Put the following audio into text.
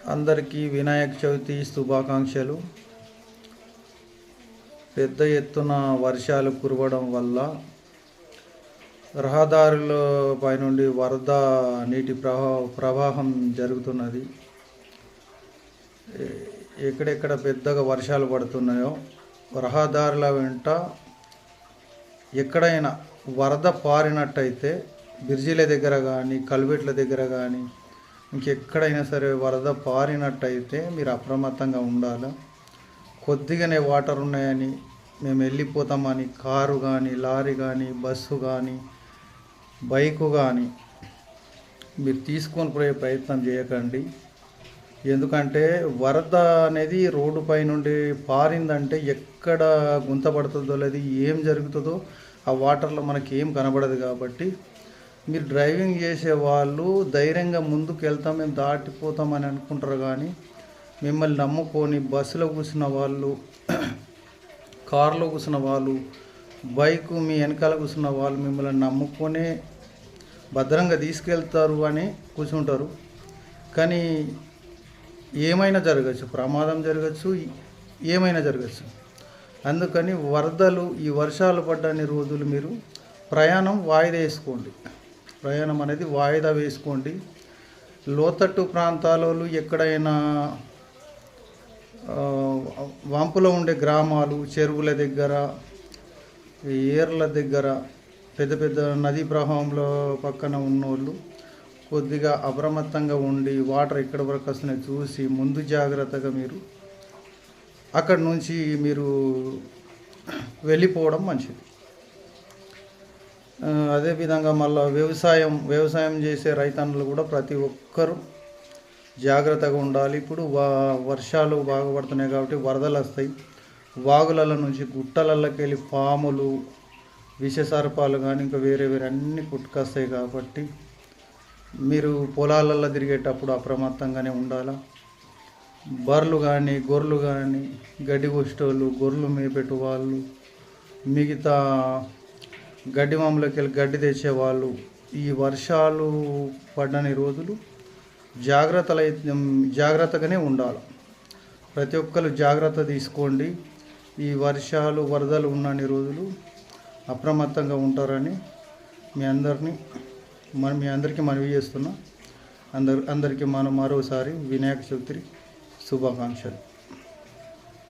అందరికీ వినాయక చవితి శుభాకాంక్షలు. పెద్ద ఎత్తున వర్షాలు కురవడం వల్ల రహదారుల పైనుండి వరద నీటి ప్రవాహం జరుగుతున్నది. ఎక్కడెక్కడ పెద్దగా వర్షాలు పడుతున్నాయో రహదారుల వెంట ఎక్కడైనా వరద పారినట్టయితే బ్రిడ్జిల దగ్గర కానీ కల్వెట్ల దగ్గర కానీ ఇంకెక్కడైనా సరే వరద పారినట్టయితే మీరు అప్రమత్తంగా ఉండాలి. కొద్దిగానే వాటర్ ఉన్నాయని మేము వెళ్ళిపోతామని కారు కానీ లారీ కానీ బస్సు కానీ బైకు కానీ మీరు తీసుకొని పోయే ప్రయత్నం చేయకండి. ఎందుకంటే వరద అనేది రోడ్డు పై నుండి పారిందంటే ఎక్కడ గుంత పడుతుందో లేదు ఏం జరుగుతుందో ఆ వాటర్లో మనకి ఏం కనబడదు. కాబట్టి మీరు డ్రైవింగ్ చేసే వాళ్ళు ధైర్యంగా ముందుకు వెళ్తాం మేము దాటిపోతామని అనుకుంటారు. కానీ మిమ్మల్ని నమ్ముకొని బస్సులో కూర్చున్న వాళ్ళు, కారులో కూర్చున్న వాళ్ళు, బైకు మీ వెనకాల కూర్చున్న వాళ్ళు మిమ్మల్ని నమ్ముకొని భద్రంగా తీసుకెళ్తారు అని కూర్చుంటారు. కానీ ఏమైనా జరగచ్చు, ప్రమాదం జరగచ్చు, ఏమైనా జరగచ్చు. అందుకని వరదలు ఈ వర్షాలు పడ్డన్ని రోజులు మీరు ప్రయాణం వాయిదా వేసుకోండి. ప్రయాణం అనేది వాయిదా వేసుకోండి. లోతట్టు ప్రాంతాలలో ఎక్కడైనా వంపులో ఉండే గ్రామాలు, చెరువుల దగ్గర, ఏర్ల దగ్గర, పెద్ద పెద్ద నదీ ప్రవాహంలో పక్కన ఉన్నోళ్ళు కొద్దిగా అప్రమత్తంగా ఉండి వాటర్ ఎక్కడి వరకు వస్తున్నాయి చూసి ముందు జాగ్రత్తగా మీరు అక్కడి నుంచి మీరు వెళ్ళిపోవడం మంచిది. అదేవిధంగా మళ్ళీ వ్యవసాయం చేసే రైతన్నులు కూడా ప్రతి ఒక్కరూ జాగ్రత్తగా ఉండాలి. ఇప్పుడు వర్షాలు బాగా పడుతున్నాయి కాబట్టి వరదలు వస్తాయి. వాగుల నుంచి గుట్టలకి వెళ్ళి పాములు, విషసర్పాలు కానీ ఇంకా వేరే అన్నీ పుట్టుకొస్తాయి. కాబట్టి మీరు పొలాలలో తిరిగేటప్పుడు అప్రమత్తంగానే ఉండాలి. బర్రెలు కానీ గొర్రెలు కానీ గడ్డి కోసేటోళ్ళు, గొర్రెలు మేపెట్టు వాళ్ళు, మిగతా గడ్డి మామూలకి వెళ్ళి గడ్డి తెచ్చేవాళ్ళు ఈ వర్షాలు పడ్డని రోజులు జాగ్రత్తగానే ఉండాలి. ప్రతి ఒక్కరు జాగ్రత్త తీసుకోండి. ఈ వర్షాలు వరదలు ఉన్నన్ని రోజులు అప్రమత్తంగా ఉంటారని మీ అందరికీ మనవి చేస్తున్నా. అందరికీ మనం మరోసారి వినాయక చవితి శుభాకాంక్షలు.